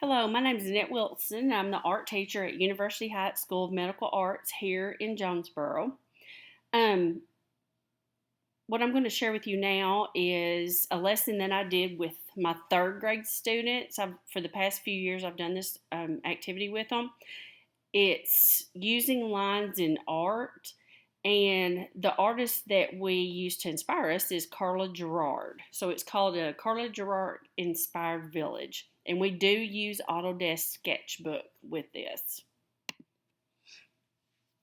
Hello, my name is Annette Wilson. I'm the art teacher at University Heights School of Medical Arts here in Jonesboro. Um, what I'm going to share with you now is a lesson that I did with my third grade students. For the past few years, I've done this activity with them. It's using lines in art, and the artist that we use to inspire us is Carla Gerard. So it's called a Carla Gerard Inspired Village, and we do use Autodesk Sketchbook with this.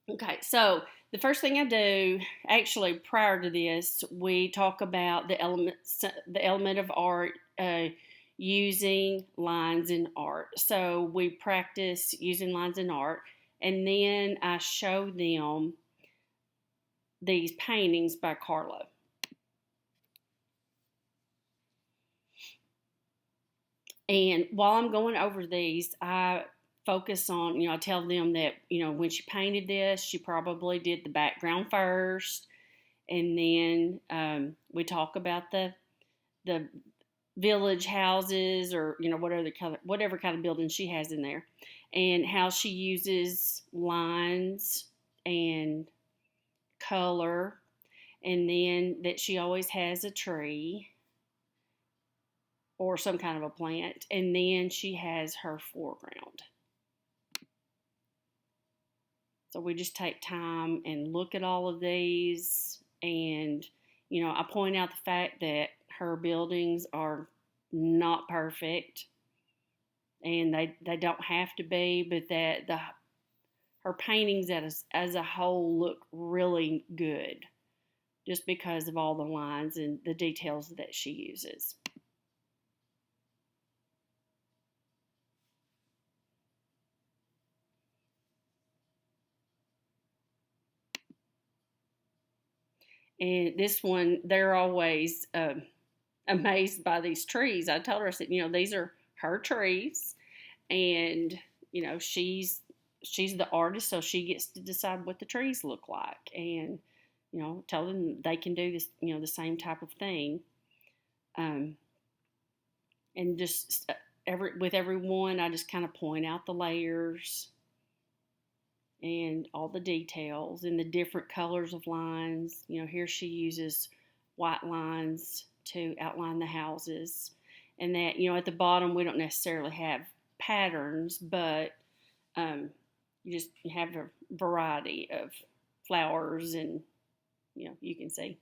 Okay, so the first thing I do, actually prior to this, we talk about the element of art using lines in art. So we practice using lines in art, and then I show them these paintings by Carla. And while I'm going over these, I focus on, I tell them that, when she painted this, she probably did the background first. And then we talk about the village houses, or whatever kind of building she has in there, and how she uses lines and color, and then that she always has a tree or some kind of a plant, and then she has her foreground. So we just take time and look at all of these, and I point out the fact that her buildings are not perfect, and they don't have to be, but that her paintings as a whole look really good, just because of all the lines and the details that she uses. And this one, they're always amazed by these trees. I told her, I said, these are her trees, and she's the artist, so she gets to decide what the trees look like, and tell them they can do this, the same type of thing, and just with everyone, I just kind of point out the layers and all the details and the different colors of lines. Here she uses white lines to outline the houses, and that, at the bottom we don't necessarily have patterns, but you have a variety of flowers, and you can see.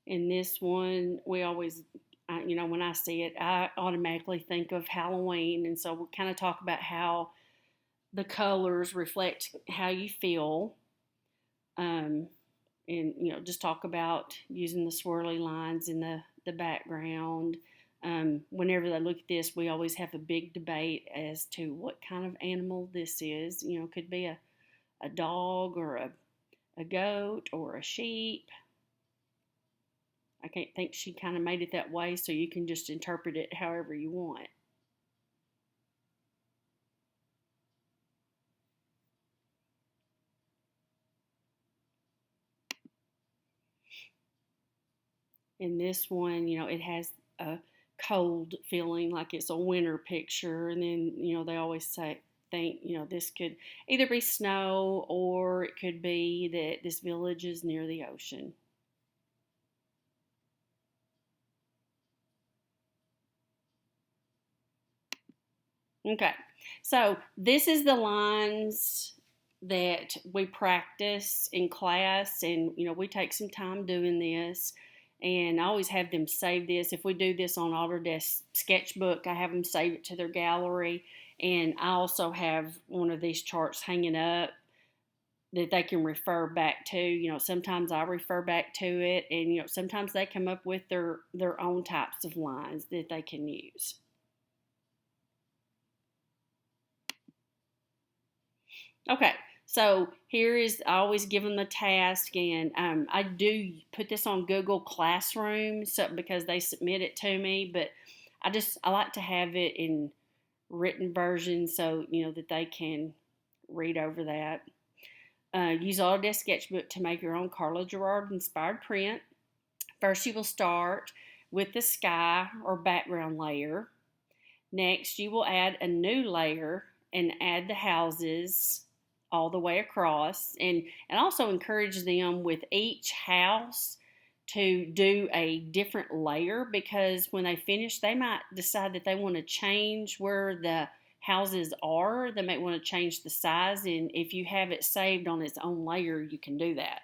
In this one, we always, when I see it, I automatically think of Halloween. And so we kind of talk about how the colors reflect how you feel. And, just talk about using the swirly lines in the background. Whenever they look at this, we always have a big debate as to what kind of animal this is. It could be a dog, or a goat, or a sheep. I can't think she kind of made it that way, so you can just interpret it however you want. In this one, it has a cold feeling, like it's a winter picture, and then, they always think, this could either be snow, or it could be that this village is near the ocean. Okay, so this is the lines that we practice in class, and we take some time doing this, and I always have them save this. If we do this on Autodesk Sketchbook, I have them save it to their gallery, and I also have one of these charts hanging up that they can refer back to. Sometimes I refer back to it, and sometimes they come up with their own types of lines that they can use. Okay, so I always give them the task, and I do put this on Google Classroom, so because they submit it to me, but I like to have it in written version so that they can read over that. Use Autodesk Sketchbook to make your own Carla Gerard inspired print. First, you will start with the sky or background layer. Next, you will add a new layer and add the houses all the way across, and also encourage them with each house to do a different layer, because when they finish, they might decide that they want to change where the houses are. They might want to change the size, and if you have it saved on its own layer, you can do that.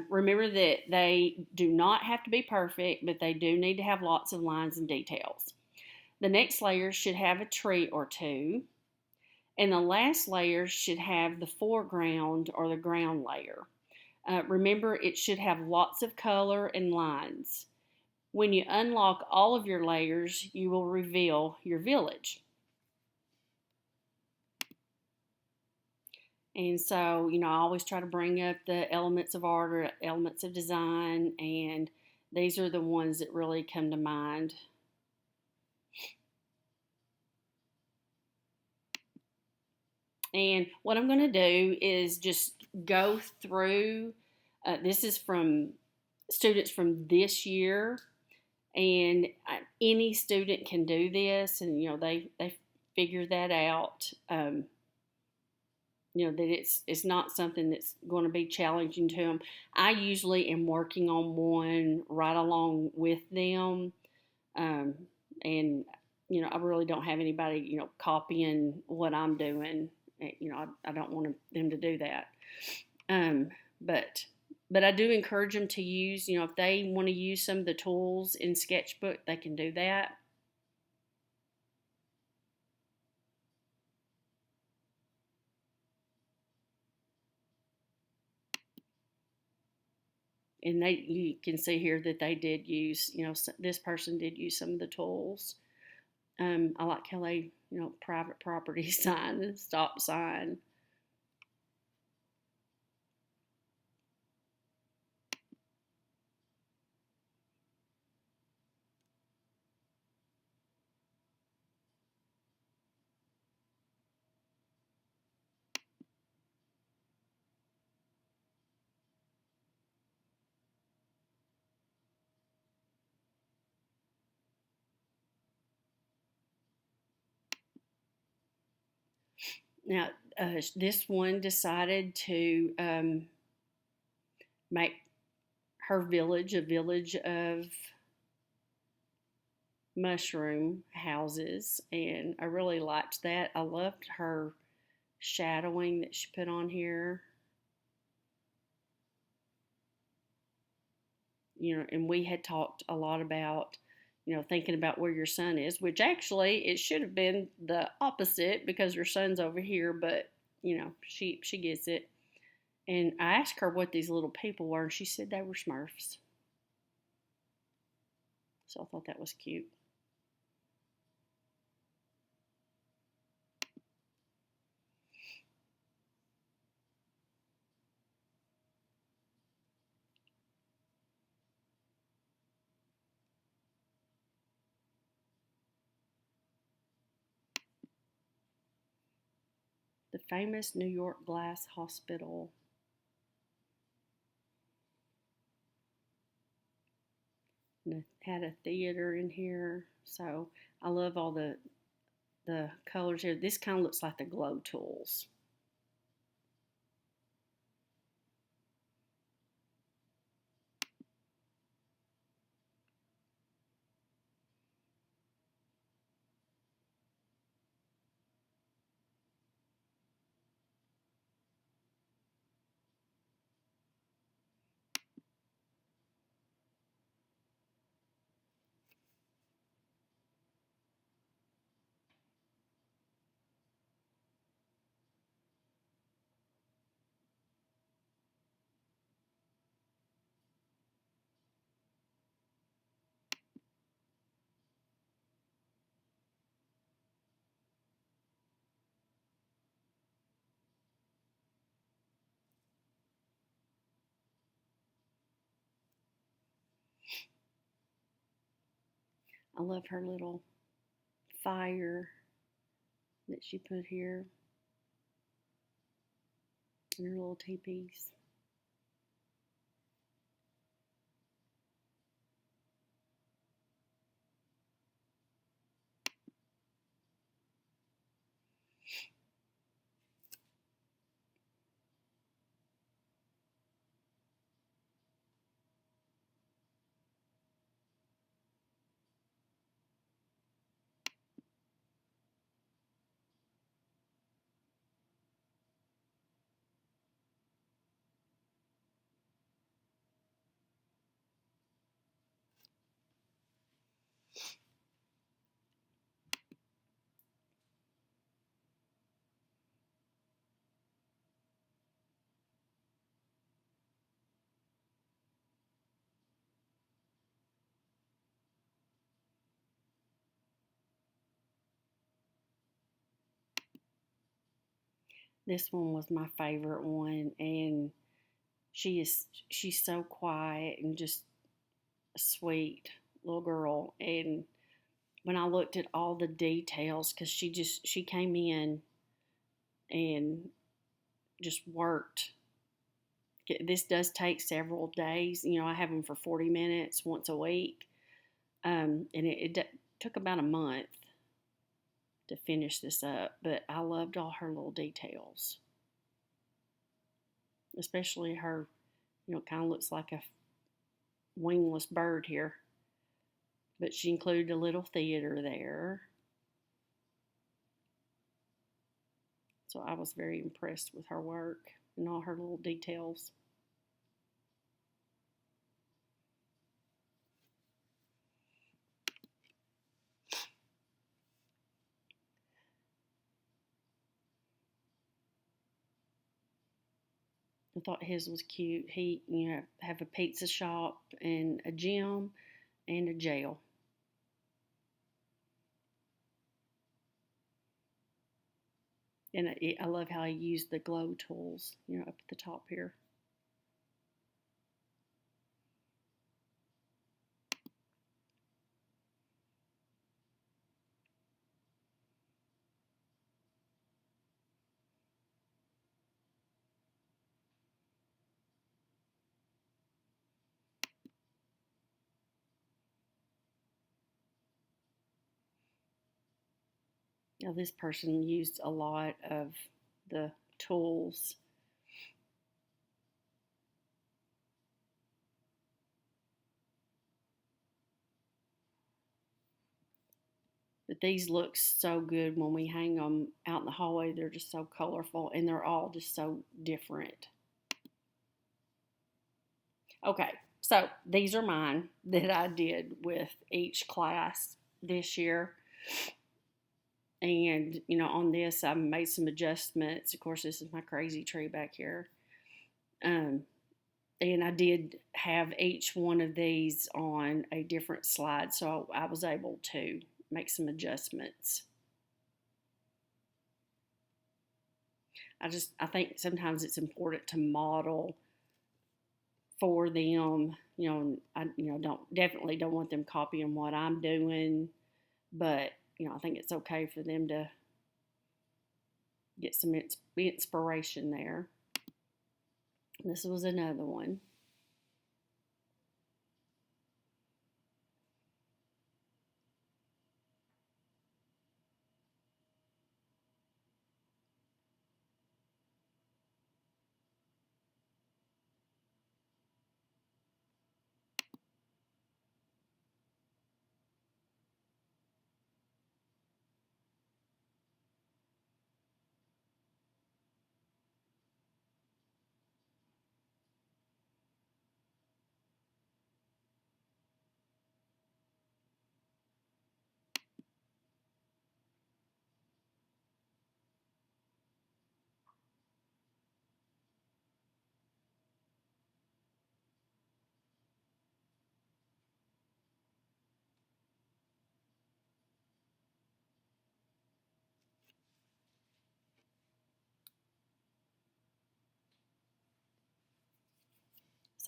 Remember that they do not have to be perfect, but they do need to have lots of lines and details. The next layer should have a tree or two, and the last layer should have the foreground or the ground layer. Remember, it should have lots of color and lines. When you unlock all of your layers, you will reveal your village. And so, I always try to bring up the elements of art or elements of design, and these are the ones that really come to mind. And what I'm going to do is just go through, this is from students from this year, and any student can do this, and they figure that out. That it's not something that's going to be challenging to them. I usually am working on one right along with them, um, and I really don't have anybody copying what I'm doing. I don't want them to do that. Um, but I do encourage them to use, if they want to use some of the tools in Sketchbook, they can do that. And you can see here that they did use, this person did use some of the tools. I like how they, private property sign, stop sign. Now, this one decided to make her village a village of mushroom houses, and I really liked that. I loved her shadowing that she put on here. And we had talked a lot about, thinking about where your son is, which actually it should have been the opposite because your son's over here, but she gets it. And I asked her what these little people were, and she said they were Smurfs. So I thought that was cute. The famous New York Glass Hospital. And it had a theater in here. So I love all the colors here. This kind of looks like the glow tools. I love her little fire that she put here and her little teepees. This one was my favorite one, and she's so quiet and just a sweet little girl. And when I looked at all the details, because she came in and just worked. This does take several days. I have them for 40 minutes once a week, and it took about a month to finish this up. But I loved all her little details, especially her. It kind of looks like a wingless bird here, but she included a little theater there. So I was very impressed with her work and all her little details. I thought his was cute. He, have a pizza shop and a gym and a jail. And I love how he used the glow tools, up at the top here. Now, this person used a lot of the tools. But these look so good when we hang them out in the hallway. They're just so colorful, and they're all just so different. Okay, so these are mine that I did with each class this year. And, on this, I made some adjustments. Of course, this is my crazy tree back here. Um, and I did have each one of these on a different slide, so I was able to make some adjustments. I think sometimes it's important to model for them. I don't want them copying what I'm doing, but I think it's okay for them to get some inspiration there. This was another one.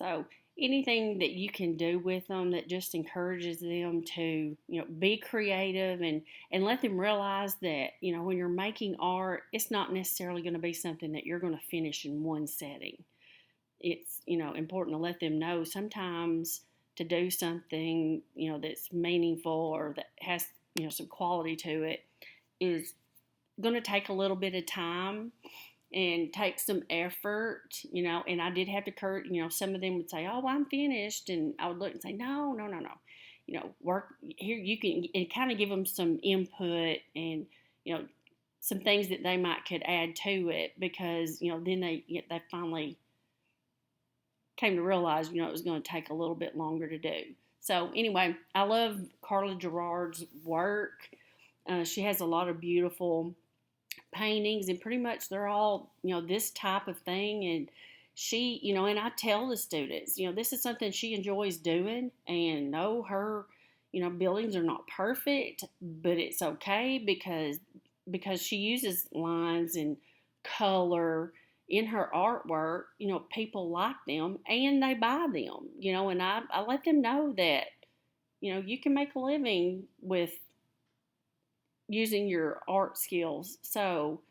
So anything that you can do with them that just encourages them to, be creative and let them realize that, when you're making art, it's not necessarily going to be something that you're going to finish in one setting. It's, important to let them know sometimes to do something, that's meaningful or that has, some quality to it is going to take a little bit of time and take some effort, and I did have to some of them would say, oh, I'm finished. And I would look and say, no, no, no, no. Work here, you can, and kind of give them some input and, some things that they might could add to it because, then they finally came to realize, it was going to take a little bit longer to do. So anyway, I love Carla Gerard's work. She has a lot of beautiful paintings, and pretty much they're all, this type of thing. And she, and I tell the students, this is something she enjoys doing, and no, her, buildings are not perfect, but it's okay because she uses lines and color in her artwork. People like them and they buy them, and I let them know that, you can make a living with using your art skills. So,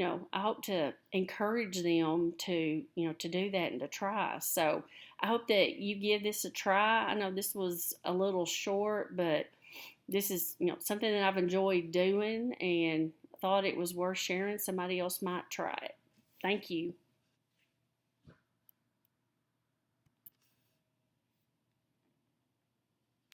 I hope to encourage them to, to do that and to try. So I hope that you give this a try. I know this was a little short, but this is, something that I've enjoyed doing and thought it was worth sharing. Somebody else might try it. Thank you.